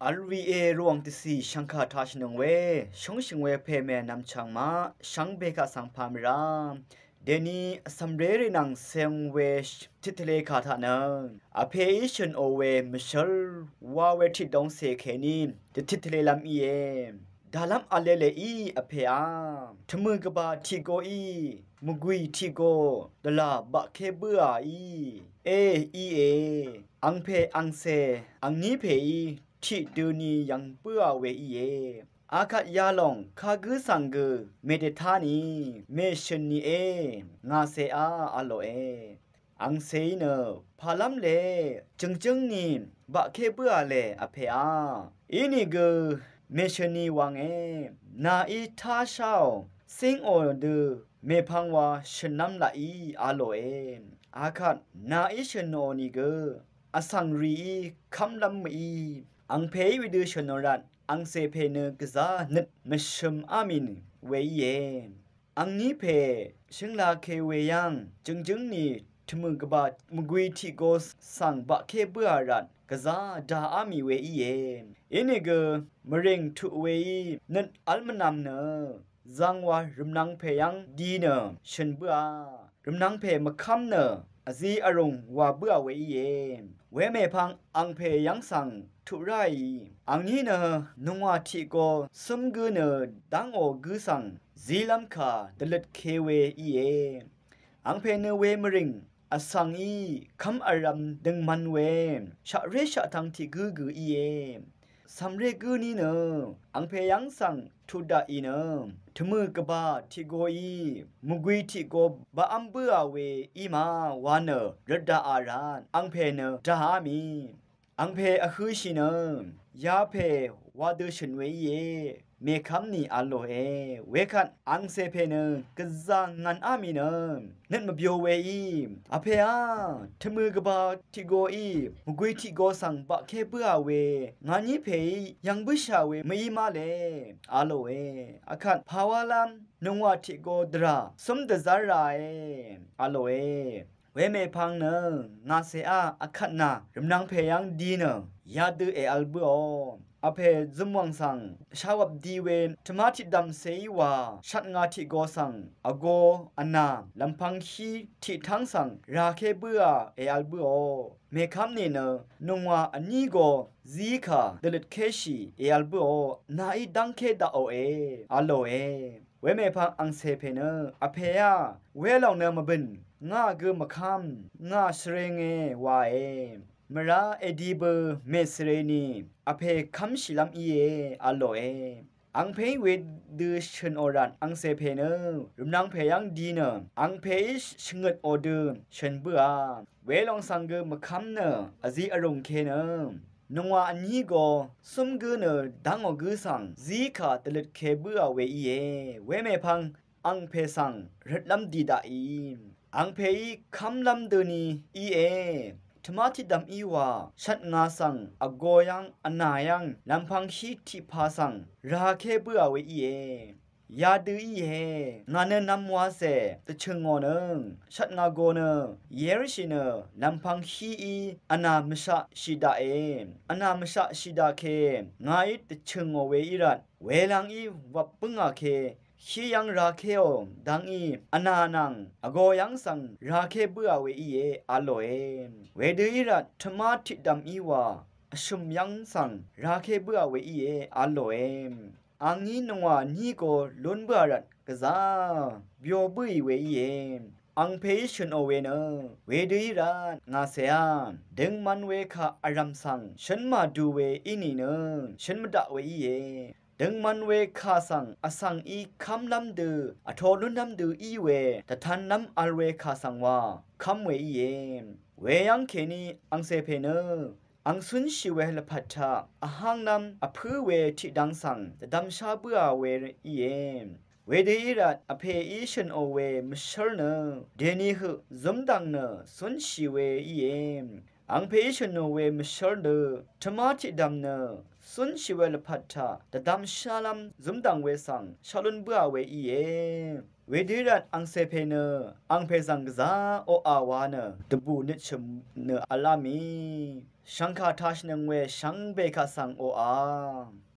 อัลวีเอรวงติสีชังคาทาชนงเวชงชิงเวเพเมนำชังมาชังเบกะสังพามรามเดนีสัมเรรินังเซงเวทิทเลคาทานังอเพอิชนโอเวมิเชลวาเวทิดองเซเคนีทิทเลลัมเอดาลัมอเลเลอีอเพอาทมือกบาทิโกอีมุกุยทิโกดลาบะเคเบืออีอีอังเพอังเซอังนี้เพอีทิดูนียังเปื้อเวอีอาคัดยาลองคากุสังกเมเดทานีเมชนีงาเซอาโลอังเซเนพาลัมเลจึงนีบะเคเปื้อเลอเพอาอินิกเมชนีวังนาอีทาชาวสิงโอดเมพังวาชนัมลาอีอาโลอาคัดนาอีชโนนีอสังรีคัมลัมอีอังเพยวิดูชนรันอังเซเพเนกซานึดมชมอามินเวเยอังนี้เพชิงลาเคเวยังจึงนี่ทมึงกบามุกุยทิโกสังบะเคเบือรันกซาดาอามิเวเยอินิกมะเร็งทุเวนึดอัลมนำเนจังวารุมนังเพยังดีเนฉันเบือรุมนังเพมะคัมเนอซีอารมณ์ว่าเบื่อเวเยเวเมพังอังเพยังสังทุไรอังนี้เนนงวาทิโกสมกุเนดังโอกุสังซีลัมคาเดลดเคเวอังเพเนเวมริงอสังคำอารัมดึงมันเวชะเรชะทังทิกุสำเร็จกูนี่เนอังเพยังสังทุดาเนทมือกบาทิโกมุกุยทิโกบาอัมเบือเวมาวานรดาอารานอังเพเนดาฮามีอังเพอคือชินยาเพวาดูชนเวเมคัมนีอาโลเวคันอังเซเพเนกะซังงันอามีนั่นมาเบียวเวอเพทมือกบาทิโกมุกุยทิโกสังบะเคเบือเวงานี้เพยังบุชาเวไม่มาเลอาโลอคันภาวาลัมนงวาทิโกดราสมดะซาราอาโลเวเมพังงาเซอาคัดนารำนังเพยังดียาดูอัลบัอเพซุมวังสังชาวับดีเวนธรรมทิดัมเซยวาชัดงาทิโกสังอโกอนาลำพังชีทิทั้งสังราเคเบืออัลบัเมคัมเนนงวาอันนี้โกซีคาเดลดเคชีอัลบันาอีดังเคดาโออาโลเวเมพังอังเซเพอเพยเวลองมาบินงาเกมคัมงาสเรงวามราเอดีเบเมสเรนีอเพคัมชิลัมอาโลอังเพยเวดูชนอรันอังเซเพรุมนังเพยังดีอังเพยชงดออเดชนเบือเวลองสังเกมคัมอซีอารมณ์เคนงวาอันนี้ก็สมกุนดังอกุสังซีคาตลดเคเบือเวเวเมพังอังเพสังรัดลำดีดาอังเพยคำลำเดนีธรรมทิดัมวาชัดงาสังอโกยังอนายังลำพังชีทิพาสังราเคเบือเวยาดูงานนำวาเซตะชงอนชัดงาโกเยรชินลำพังชีอนามชะชิดาอนามชะชิดาเคงายตะชงอเวรัดเวลังวับปึงอาเคชียังราเคโอดังอนานังอโกยังสังราเคเบือเวอาโลเวดูรัดธรรมทิดัมวาชุมยังสังราเคเบือเวอาโลอังนี้นวานี่ก็ล้นเบือรัดกะซาเบียวบุยเวอังเพยชนโอเวเวดูรัดงาเซียดึงมันเวคาอารัมสังฉันมาดูเวนี่ฉันมาดะเวดึงมันเวคาสังอสังคำลำดืออทอลุนลำดือเวแต่ทันน้ำอัลเวคาสังว่าคำเวเวยังเคนีอังเซเพอังสุนชิเวลพัทธาอหังนำอพื้เวทิดังสังแต่ดำชาเบือเวเวดีรัดอเพชนโอเวมชลเดนีฮึซมดังสุนชิเว อังเพยชโนเวมชอร์เนธรรมาธิดำเนสุนชิเวลพัทธาดดำชาลัมซุมดังเวสังชาลุนบัวเวอีเอเวดิรัตอังเซเพเนอังเพสังกซาโออาวาเนตบูนิชมเนอลามีชังคาทัชนังเวชังเบคาสังโออา